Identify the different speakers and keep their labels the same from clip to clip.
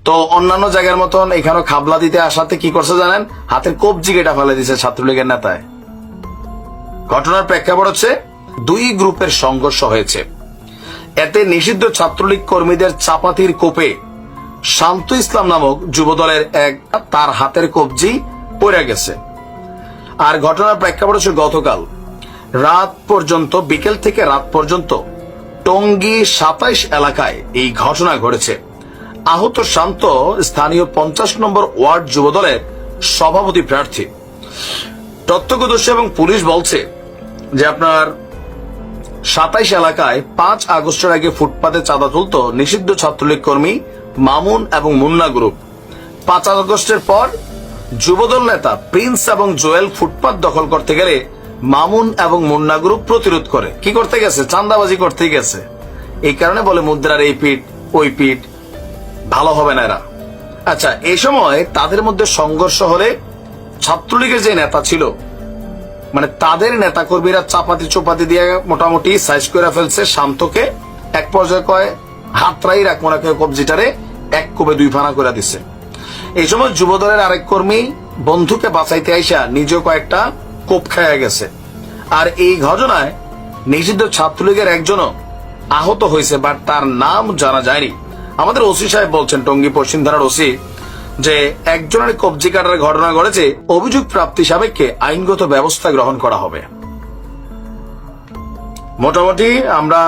Speaker 1: তো অন্যান্য জায়গার মতন এখানে খাবলা দিতে আসাতে কি করছে জানেন, হাতের কবজি কেটে ফেলে দিছে ছাত্রলীগের নেতায়। ঘটনার প্রেক্ষাপট হচ্ছে দুই গ্রুপের সংঘর্ষ হয়েছে। এতে নিষিদ্ধ ছাত্রলীগ কর্মীদের চাপাতির কোপে শান্ত ইসলাম নামক যুবদলের এক তার হাতের কবজি পড়ে গেছে। আর ঘটনার প্রেক্ষাপট হচ্ছে গতকাল রাত পর্যন্ত, বিকেল থেকে রাত পর্যন্ত টঙ্গী ২৭ এলাকায় এই ঘটনা ঘটেছে। আহত শান্ত স্থানীয় ৫০ নম্বর ওয়ার্ড যুবদলের সভাপতি প্রার্থী। প্রত্যক্ষদর্শী এবং পুলিশ বলছে যে আপনার ২৭ এলাকায় ৫ আগস্টের আগে ফুটপাতে চাঁদা তুলত নিষিদ্ধ ছাত্রলীগ কর্মী মামুন এবং মুন্না গ্রুপ। ৫ আগস্টের পর যুবদল নেতা প্রিন্স এবং জোয়েল ফুটপাত দখল করতে গেলে মামুন এবং মুন্না গ্রুপ প্রতিরোধ করে। কি করতে গেছে? চাঁদাবাজি করতে গেছে। এই কারণে বলে মুদ্রার এই পিঠ ওই পিঠ, ভালো হবে না এরা। আচ্ছা, এই সময় তাদের মধ্যে সংঘর্ষ হলে ছাত্রলীগের যে নেতা ছিল, মানে তাদের নেতা কর্মীরা চাপাতি চোপাতি দিয়ে মোটামুটি সাইজ করে ফেলছে শান্তকে। এক পর্যায়ে কয় হাতরাই রাখবো না, কবজিটারে এক কোপে ২ ফানা করে দিচ্ছে। এই সময় যুবদলের আরেক কর্মী বন্ধুকে বাঁচাইতে আইসা নিজেও কয়েকটা কোপ খাইয়া গেছে। আর এই ঘটনায় নিষিদ্ধ ছাত্রলীগের একজনও আহত হয়েছে, বাট তার নাম জানা যায়নি। আমাদের ওসি সাহেব বলছেন, টঙ্গী পশ্চিম থানার ওসি, যে একজনের কবজি কাটার ঘটনা ঘটেছে, অভিযোগ প্রাপ্তি সাপেক্ষে আইনগত ব্যবস্থা গ্রহণ করা হবে। মোটামুটি আমরা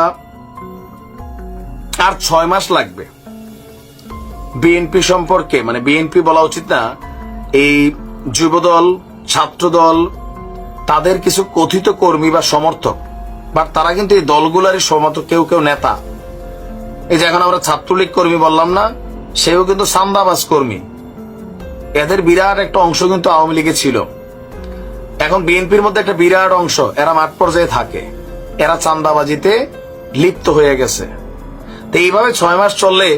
Speaker 1: আর ৬ মাস লাগবে বিএনপি সম্পর্কে, মানে বিএনপি বলা উচিত না, এই যুবদল ছাত্রদল তাদের কিছু কথিত কর্মী বা সমর্থক, বাট তারা কিন্তু এই দলগুলারই সমর্থক, কেউ কেউ নেতা। এই যে এখন আমরা ছাত্রলীগ কর্মী বললাম না, সেও কিন্তু চান্দাবাজ কর্মী। এদের বিরাট একটা অংশ কিন্তু আওয়ামী লীগে ছিল। এখন বিএনপির মধ্যে একটা বিরাট অংশ, এরা মাঠ পর্যায়ে থাকে, এরা চান্দাবাজিতে লিপ্ত হয়ে গেছে। তো এইভাবে ৬ মাস চললে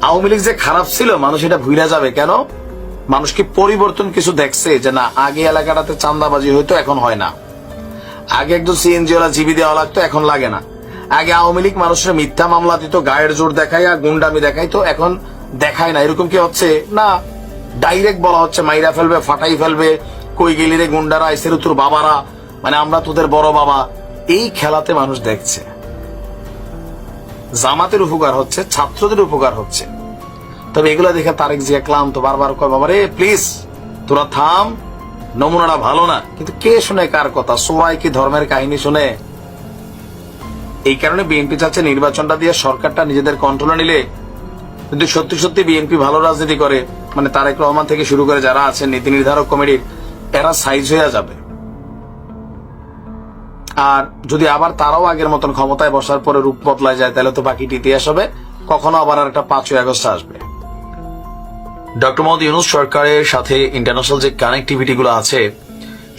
Speaker 1: আওয়ামী লীগ যে খারাপ ছিল মানুষ এটা ভুলে যাবে। কেন? মানুষ কি পরিবর্তন কিছু দেখছে যে না, আগে এলাকাটাতে চান্দাবাজি হইতো, এখন হয় না। আগে একজন সিএনজি ওলা জিবি দেওয়া লাগতো, এখন লাগে না। আগে আওয়ামী লীগ মানুষের মিথ্যা মামলা দিত, গায়ের জোর দেখায় আর গুন্ডামি দেখাইতো, এখন দেখায় না। এরকম কি হচ্ছে না, ডাইরেক্ট বলা হচ্ছে মাইরা ফেলবে, ফাটাই ফেলবে, কই গেলি রে গুন্ডারা, এসের তোর বাবারা, মানে আমরা তোদের বড় বাবা। এই খেলাতে মানুষ দেখছে জামাতের উপকার হচ্ছে, ছাত্রদের উপকার হচ্ছে। তবে এগুলা দেখে তারেক জিয়া ক্লান্ত, বারবার কয় বাবা রে প্লিজ তোরা থাম, নমুনাটা ভালো না। কিন্তু কে শুনে কার কথা? সবাই কি ধর্মের কাহিনী শুনে? এই কারণে বিএনপি চাচ্ছে নির্বাচনটা দিয়ে সরকারটা নিজেদের কন্ট্রোলে নিলে, কিন্তু সত্যি সত্যি বিএনপি ভালো রাজনীতি করে, মানে তারেক রহমান থেকে শুরু করে যারা আছেন নীতি নির্ধারক কমিটির, এরা সাইজ হয়ে যাবে। আর যদি আবার তারাও আগের মতন ক্ষমতায় বসার পরে রূপ বদলায় যায়, তাহলে তো বাকিটি ইতিহাস হবে। কখনো আবার আর একটা ৫ই আগস্ট আসবে। ডক্টর মোহাম্মদ ইউনূস সরকারের সাথে ইন্টারন্যাশনাল যে কানেক্টিভিটি গুলো আছে,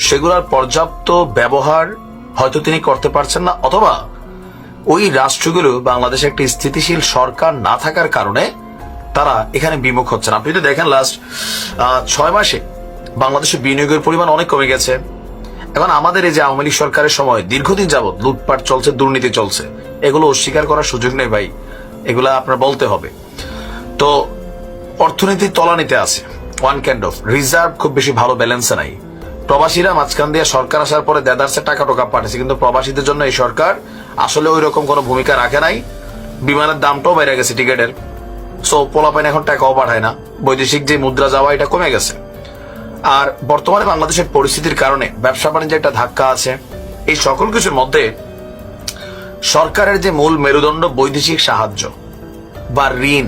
Speaker 1: সেগুলোর পর্যাপ্ত ব্যবহার হয়তো তিনি করতে পারছেন না, অথবা ওই রাষ্ট্রগুলো বাংলাদেশে একটি স্থিতিশীল সরকার না থাকার কারণে তারা এখানে বিমুখ হচ্ছেন। আপনি তো দেখেন লাস্ট ৬ মাসে বাংলাদেশে বিনিয়োগের পরিমাণ অনেক কমে গেছে। এখন আমাদের এই যে আওয়ামী লীগ সরকারের সময় দীর্ঘদিন যাবৎ লুটপাট চলছে, দুর্নীতি চলছে, এগুলো অস্বীকার করার সুযোগ নেই ভাই, এগুলা আপনার বলতে হবে। তো অর্থনীতির তলানিতে আছে, ওয়ান কাইন্ড অফ রিজার্ভ খুব বেশি ভালো ব্যালেন্সে নাই। প্রবাসীরা মাঝখান দিয়ে সরকার আসার পরে দেদারসে টাকা টোকা পাঠিয়েছে, কিন্তু প্রবাসীদের জন্য এই সরকার আসলে ওই রকম কোনো ভূমিকা রাখে নাই। বিমানের দামটাও বেড়ে গেছে টিকেটের, সো পোলাপাইন এখন টাকাও পাঠায় না, বৈদেশিক যে মুদ্রা যাওয়া এটা কমে গেছে। আর বর্তমানে বাংলাদেশের পরিস্থিতির কারণে ব্যবসা বাণিজ্যে একটা ধাক্কা আছে। এই সকল কিছুর মধ্যে সরকারের যে মূল মেরুদণ্ড বৈদেশিক সাহায্য বা ঋণ,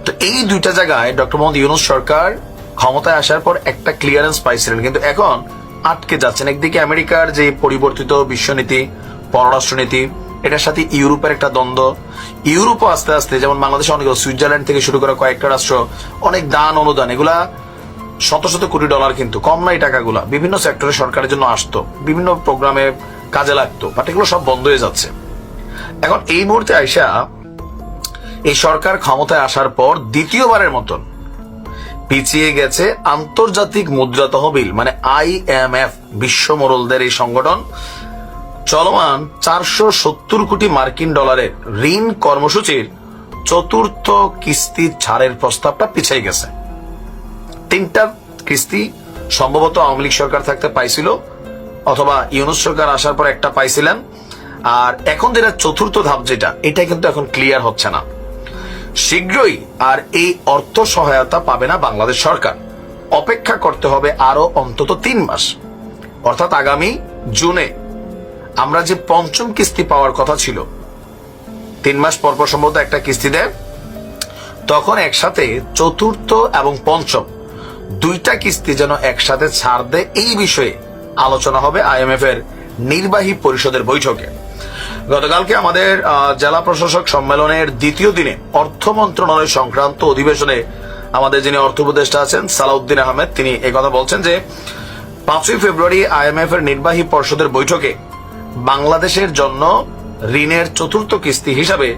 Speaker 1: তো এই দুইটা জায়গায় ডক্টর মোহাম্মদ ইউনূস সরকার ক্ষমতায় আসার পর একটা ক্লিয়ারেন্স পাইছিলেন, কিন্তু এখন আটকে যাচ্ছেন। একদিকে আমেরিকার যে পরিবর্তিত বিশ্বনীতি, পররাষ্ট্রনীতি, এটার সাথে ইউরোপের একটা দ্বন্দ্ব। ইউরোপও আস্তে আস্তে, যেমন বাংলাদেশে অনেক, সুইজারল্যান্ড থেকে শুরু করে কয়েকটা রাষ্ট্র অনেক দান অনুদান, এগুলা শত শত কোটি ডলার, কিন্তু কম নাই টাকাগুলা, বিভিন্ন সেক্টরে সরকারের জন্য আসতো, বিভিন্ন প্রোগ্রামে কাজে লাগতো, বাট এগুলো সব বন্ধ হয়ে যাচ্ছে। এখন এই মুহূর্তে আইসা এই সরকার ক্ষমতায় আসার পর দ্বিতীয়বারের মতন পিছিয়ে গেছে আন্তর্জাতিক মুদ্রা তহবিল, মানে IMF, বিশ্ব মোড়লদের এই সংগঠন চলমান 470 কোটি মার্কিন ডলারের ঋণ কর্মসূচির চতুর্থ কিস্তি ছাড়ের প্রস্তাবটা পিছিয়ে গেছে। 3টা কিস্তি সম্ভবত আওয়ামী লীগ সরকার থাকতে পাইছিল, অথবা ইউনূস সরকার আসার পর একটা পাইছিলেন। আর এখন যেটা চতুর্থ ধাপ, যেটা এটা কিন্তু এখন ক্লিয়ার হচ্ছে না। শীঘ্রই আর এই অর্থ সহায়তা পাবে না বাংলাদেশ সরকার। অপেক্ষা করতে হবে আরো অন্তত 3 মাস, অর্থাৎ আগামী জুনে আমরা যে পঞ্চম কিস্তি পাওয়ার কথা ছিল, 3 মাস পর পর সম্ভবত একটা কিস্তি দেয়, তখন একসাথে চতুর্থ এবং পঞ্চম 2টা কিস্তি যেন একসাথে ছাড় দেয়, এই বিষয়ে আলোচনা হবে IMF এর নির্বাহী পরিষদের বৈঠকে। গতকালকে আমাদের জেলা প্রশাসক সম্মেলনের 2য় দিনে অর্থ মন্ত্রণালয় সংক্রান্ত অধিবেশনে আমাদের যিনি অর্থ উপদেষ্টা আছেন সালাউদ্দিন আহমেদ, তিনি একথা বলছেন যে 5ই ফেব্রুয়ারি IMF এর নির্বাহী পরিষদের বৈঠকে বাংলাদেশের জন্য ঋণের চতুর্থ কিস্তি হিসাবে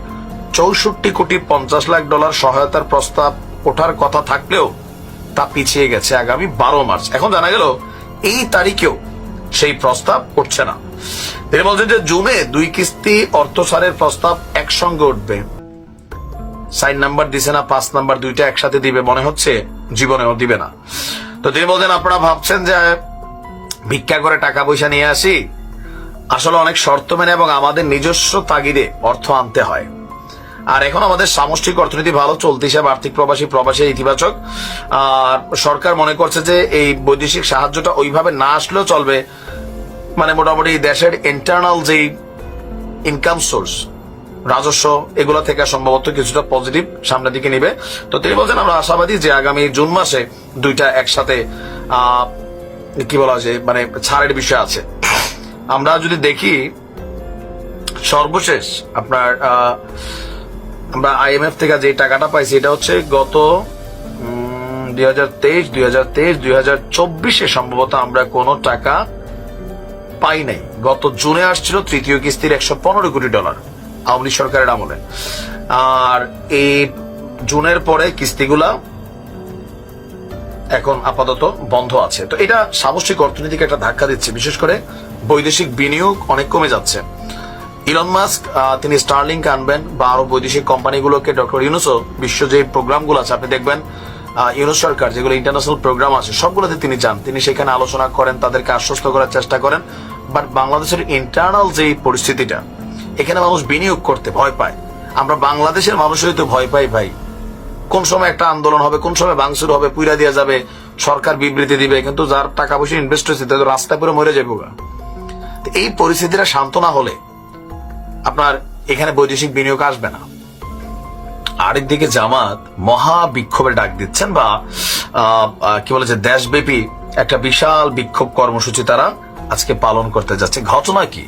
Speaker 1: 64 কোটি 50 লাখ ডলার সহায়তার প্রস্তাব ওঠার কথা থাকলেও তা পিছিয়ে গেছে আগামী 12 মার্চ। এখন জানা গেল এই তারিখেও সেই প্রস্তাব উঠছে না। তিনি বলছেন যে জুনে 2 কিস্তি অর্থ ছাড়ের প্রস্তাব একসঙ্গে উঠবে। 4 নাম্বার দিছে না, 5 নাম্বার 2টা একসাথে দিবে মনে হচ্ছে, জীবনেও দিবে না। তো তিনি বলছেন আপনারা ভাবছেন যে ভিক্ষা করে টাকা পয়সা নিয়ে আসি, আসলে অনেক শর্ত মেনে এবং আমাদের নিজস্ব তাগিদে অর্থ আনতে হয়। আর এখন আমাদের সামষ্টিক অর্থনীতি ভালো চলতে হিসাবে আর্থিক প্রবাসী ইতিবাচক। আর সরকার মনে করছে যে এই বৈদেশিক সাহায্যটা ওইভাবে না আসলেও চলবে, মানে মোটামুটি দেশের ইন্টারনাল যে ইনকাম সোর্স, রাজস্ব, এগুলো থেকে সম্ভবত কিছুটা পজিটিভ সামনের দিকে নিবে। তো তিনি বলছেন আমরা আশাবাদী যে আগামী জুন মাসে 2টা একসাথে কি বলা যায়, মানে ছাড়ের বিষয় আছে। আমরা যদি দেখি সর্বশেষ আপনার আমরা IMF থেকে যে টাকাটা পাইছি, এটা হচ্ছে গত 2023-2024 সম্ভবত আমরা কোনো টাকা পাই নাই। গত জুনে আসছিল 3য় কিস্তির 115 কোটি ডলার আওয়ামী লীগ সরকারের আমলে। আর এই জুনের পরে কিস্তিগুলা এখন আপাতত বন্ধ আছে। তো এটা সামষ্টিক অর্থনীতিকে একটা ধাক্কা দিচ্ছে, বিশেষ করে বৈদেশিক বিনিয়োগ অনেক কমে যাচ্ছে। ইলন মাস্ক তিনি স্টারলিংক আনবেন বা আরো বৈদেশিক কোম্পানিগুলোকে, ডক্টর ইউনূসও বিশ্ব যে প্রোগ্রামগুলো আছে আপনি দেখবেন ইউনূস সরকার যেগুলো ইন্টারন্যাশনাল প্রোগ্রাম আছে সবগুলোতে তিনি যান, তিনি সেখানে আলোচনা করেন, তাদেরকে আশ্বস্ত করার চেষ্টা করেন। বাট বাংলাদেশের ইন্টারনাল যে পরিস্থিতিটা, এখানে মানুষ বিনিয়োগ করতে ভয় পায়। আমরা বাংলাদেশের মানুষই তো ভয় পাই ভাই। কোন সময় একটা আন্দোলন হবে, কোন সময় ভাঙচুর হবে, পুইরা দিয়া যাবে, সরকার বিবৃতি দিবে, কিন্তু যার টাকা পয়সা ইনভেস্ট হয়েছে তাদের রাস্তায় পুরো মরে যাবে। এই পরিস্থিতিটা শান্ত না হলে আপনার এখানে বৈদেশিক বিনিয়োগ আসবে না। আরেকদিকে জামাত মহা বিক্ষোভের ডাক দিচ্ছেন, বা কি বলে যে দেশব্যাপী একটা বিশাল বিক্ষোভ কর্মসূচি তারা আজকে পালন করতে যাচ্ছে। ঘটনা কি,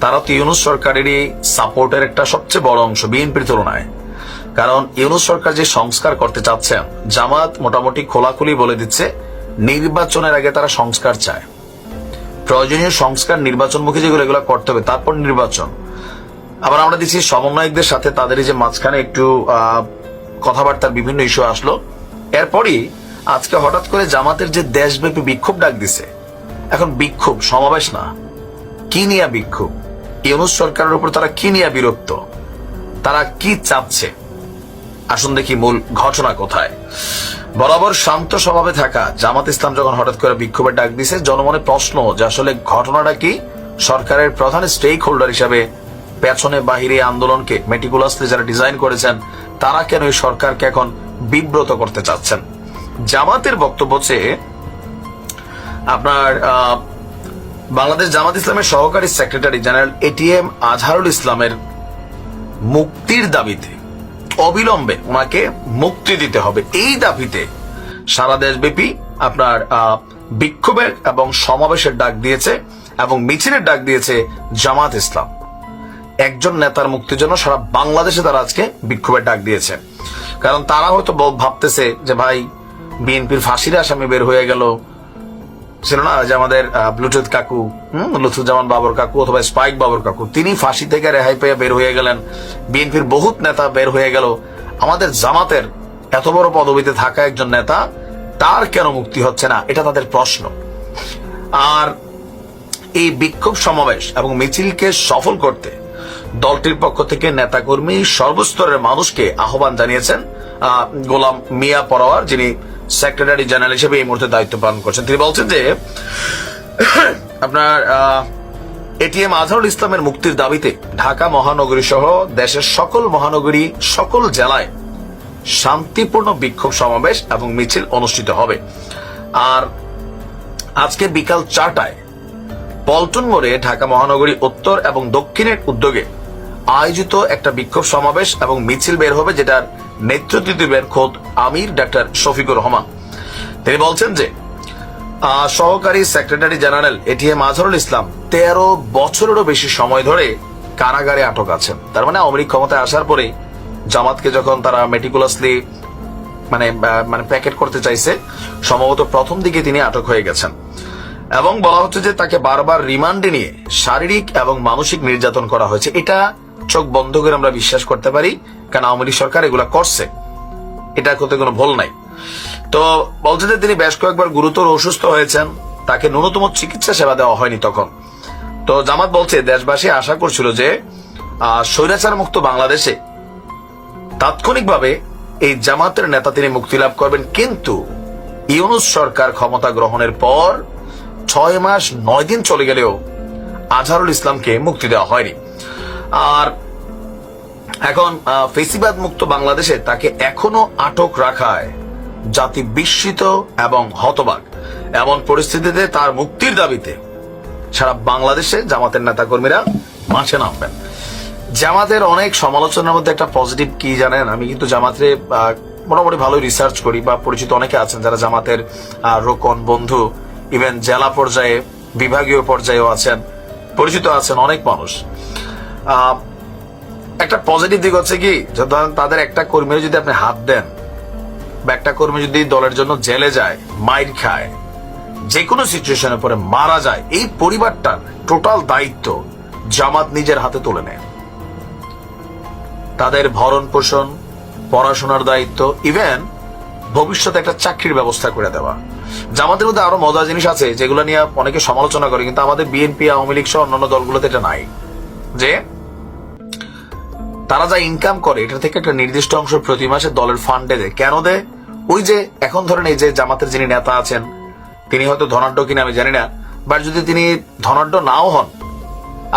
Speaker 1: তারা তো ইউনূস সরকারেরই সাপোর্টের একটা সবচেয়ে বড় অংশ বিএনপির তুলনায়। কারণ ইউনূস সরকার যে সংস্কার করতে চাচ্ছেন, জামাত মোটামুটি খোলাখুলি বলে দিচ্ছে নির্বাচনের আগে তারা সংস্কার চায়। প্রয়োজনীয় সংস্কার নির্বাচনমুখী যেগুলো এগুলো করতে হবে, তারপর নির্বাচন। আবার আমরা দেখছি সমন্বয়কদের সাথে তাদের যে মাঝখানে একটু কথাবার্তার বিভিন্ন ইস্যু আসলো, এরপরই আজকে হঠাৎ করে জামাতের যে দেশব্যাপী বিক্ষোভ ডাক দিছে। এখন বিক্ষোভ সমাবেশ না, কি নিয়ে বিক্ষোভ, ইউনূস সরকারের উপর তারা কি নিয়ে বিরক্ত, তারা কি চাচ্ছে, আসুন দেখি মূল ঘটনা কোথায়। বরাবর শান্ত স্বভাবে থাকা জামাত ইসলাম যখন হঠাৎ করে বিক্ষোভের ডাক দিছে, জনমনে প্রশ্ন যে আসলে ঘটনাটা কি। সরকারের প্রধান স্টেক হোল্ডার হিসাবে পেছনে বাহিরে আন্দোলনকে মেটিকুলাসলি যারা ডিজাইন করেছেন, তারা কেন এই সরকারকে এখন বিব্রত করতে চাচ্ছেন। জামাতের বক্তব্য হচ্ছে আপনার বাংলাদেশ জামাত ইসলামের সহকারী সেক্রেটারি জেনারেল ATM আজহারুল ইসলামের মুক্তির দাবিতে অবিলম্বে ওনাকে মুক্তি দিতে হবে, এই দাবিতে সারা দেশব্যাপী আপনার বিক্ষোভের এবং সমাবেশের ডাক দিয়েছে এবং মিছিলের ডাক দিয়েছে জামাত ইসলাম। একজন নেতার মুক্তির জন্য সারা বাংলাদেশে তারা আজকে বিক্ষোভের ডাক দিয়েছে। কারণ তারা হয়তো ভাবতেছে যে ভাই বিএনপির ফাঁসির আসামি বের হয়ে গেল, ছিল না যে আমাদের ব্লুটুথ কাকু, লুৎফুজ্জামান বাবর কাকু অথবা স্পাইক বাবর কাকু, তিনি ফাঁসি থেকে রেহাই পেয়ে বের হয়ে গেলেন, বিএনপির বহুত নেতা বের হয়ে গেল, আমাদের জামাতের এত বড় পদবিতে থাকা একজন নেতা, তার কেন মুক্তি হচ্ছে না, এটা তাদের প্রশ্ন। আর এই বিক্ষোভ সমাবেশ এবং মিছিলকে সফল করতে দলটির পক্ষ থেকে নেতাকর্মী সর্বস্তরের মানুষকে আহ্বান জানিয়েছেন গোলাম মিয়া পরোয়ার, যিনি সেক্রেটারি জেনারেল হিসেবে এই মুহূর্তে দায়িত্ব পালন করছেন। তিনি বলছেন যে আপনার এটিএম আজহারুল ইসলামের মুক্তির দাবিতে ঢাকা মহানগরী সহ দেশের সকল মহানগরী, সকল জেলায় শান্তিপূর্ণ বিক্ষোভ সমাবেশ এবং মিছিল অনুষ্ঠিত হবে। আর আজকে বিকাল 4টায় পল্টন মোড়ে ঢাকা মহানগরী উত্তর এবং দক্ষিণের উদ্যোগে আয়োজিত একটা বিক্ষোভ সমাবেশ এবং মিছিল বের হবে, যেটার নেতৃত্ব দিবেন খোদ আমির ডাক্তার শফিকুর রহমান। তিনি বলছেন যে সহকারী secretary general ATM Azharul Islam 13 বছরেরও বেশি সময় ধরে কারাগারে আটক আছেন। তার মানে আওয়ামী লীগ ক্ষমতায় আসার পরে জামাতকে যখন তারা মেটিকুলাসলি মানে প্যাকেট করতে চাইছে, সম্ভবত প্রথম দিকে তিনি আটক হয়ে গেছেন এবং বলা হচ্ছে যে তাকে বারবার রিমান্ডে নিয়ে শারীরিক এবং মানসিক নির্যাতন করা হয়েছে। এটা চোখ বন্ধ করে আমরা বিশ্বাস করতে পারি, কারণ আওয়ামী লীগ সরকার এগুলা করছে, এটা করতে কোনো ভুল নাই। তো বলছে যে তিনি বেশ কয়েকবার গুরুতর অসুস্থ হয়েছেন, তাকে ন্যূনতম চিকিৎসা সেবা দেওয়া হয়নি তখন। তো জামাত বলছে দেশবাসী আশা করছিল যে স্বৈরাচার মুক্ত বাংলাদেশে তাৎক্ষণিকভাবে এই জামাতের নেতা তিনি মুক্তি লাভ করবেন, কিন্তু ইউনূস সরকার ক্ষমতা গ্রহণের পর 6 মাস 9 দিন চলে গেলেও আজহারুল ইসলামকে মুক্তি দেওয়া হয়নি। আর এখন ফেসিবাদ মুক্ত বাংলাদেশে তাকে এখনো আটক রাখায় জাতি বিস্মিত এবং হতবাক। এমন পরিস্থিতিতে তার মুক্তির দাবিতে সারা বাংলাদেশে জামাতের নেতাকর্মীরা মাঠে নামবেন। জামাতের অনেক সমালোচনার মধ্যে একটা পজিটিভ কি জানেন, আমি কিন্তু জামাতে মোটামুটি ভালোই রিসার্চ করি, বা পরিচিত অনেকে আছেন যারা জামাতের রোকন বন্ধু, ইভেন জেলা পর্যায়ে বিভাগীয় পর্যায়েও আছেন, পরিচিত আছেন অনেক মানুষ। একটা পজিটিভ দিক হচ্ছে কি, ধরেন তাদের একটা কর্মীর যদি আপনি হাত দেন বা একটা কর্মী যদি দলের জন্য জেলে যায়, মাইর খায়, যে কোনো সিচুয়েশনে পরে মারা যায়, এই পরিবারটার টোটাল দায়িত্ব জামাত নিজের হাতে তুলে নেয়। তাদের ভরণ পোষণ, পড়াশোনার দায়িত্ব, ইভেন ভবিষ্যতে একটা চাকরির ব্যবস্থা করে দেওয়া। জামাতের মধ্যে আরো মজার জিনিস আছে যেগুলো নিয়ে অনেকে সমালোচনা করে, কিন্তু আমাদের বিএনপি, আওয়ামী লীগ সহ অন্যান্য দলগুলোতে এটা নাই, যে তারা যা ইনকাম করে এটা থেকে একটা নির্দিষ্ট অংশ প্রতি মাসে দলের ফান্ডে দেয়। কেন দেয়? ওই যে এখন ধরেন এই যে জামাতের যিনি নেতা আছেন, তিনি হয়তো ধনাঢ্য কিনা আমি জানি না, বাট যদি তিনি ধনাঢ্য নাও হন,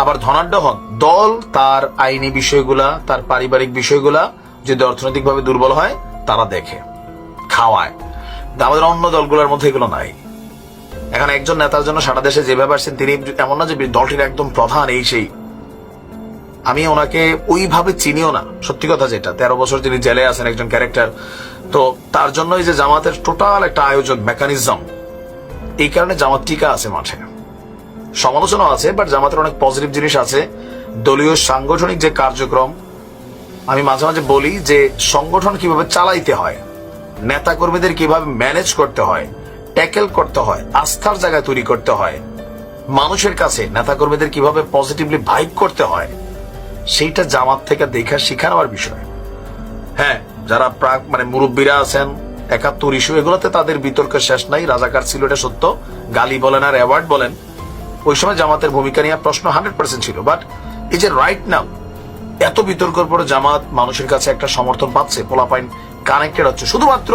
Speaker 1: আবার ধনাঢ্য হন, দল তার আইনি বিষয়গুলা, তার পারিবারিক বিষয়গুলা যদি অর্থনৈতিকভাবে দুর্বল হয় তারা দেখে খাওয়ায়। আমাদের অন্য দলগুলোর মধ্যে এগুলো নাই। এখন একজন নেতার জন্য সারা দেশে যেভাবে আসছেন, তিনি এমন না যে দলটির একদম প্রধান এই সেই, আমি ওনাকে ওইভাবে চিনিও না, সত্যি কথা যেটা। 13 বছর তিনি জেলে আছেন, একজন ক্যারেক্টার। তো তার জন্যই যে জামাতের টোটাল একটা আয়োজন মেকানিজম, এই কারণে জামাত টিকা আছে মাঠে। সমালোচনা আছে, বাট জামাতের অনেক পজিটিভ জিনিস আছে। দলীয় সাংগঠনিক যে কার্যক্রম, আমি মাঝে মাঝে বলি যে সংগঠন কিভাবে চালাইতে হয়, নেতা কর্মীদের কিভাবে ম্যানেজ করতে হয়, ট্যাকেল করতে হয়, আস্থার জায়গা তৈরি করতে হয়, মানুষের কাছে নেতা কর্মীদের কিভাবে পজিটিভলি ভাইব করতে হয়, সেইটা জামাত থেকে দেখা শিখা নেওয়ার বিষয়। হ্যাঁ, যারা মুরব্বীরা আছেন 71 ইস্যু, এগুলোতে তাদের বিতর্কের শেষ নাই। রাজাকার ছিল, এটা সত্য। গালি বলেন আর অ্যাওয়ার্ড বলেন, ওই সময় জামাতের ভূমিকা নিয়ে প্রশ্ন 100% ছিল। বাট এই যে রাইট নাও এত বিতর্কের পরে জামাত মানুষের কাছে একটা সমর্থন পাচ্ছে, পোলাপাইন কানেক্টেড হচ্ছে, শুধুমাত্র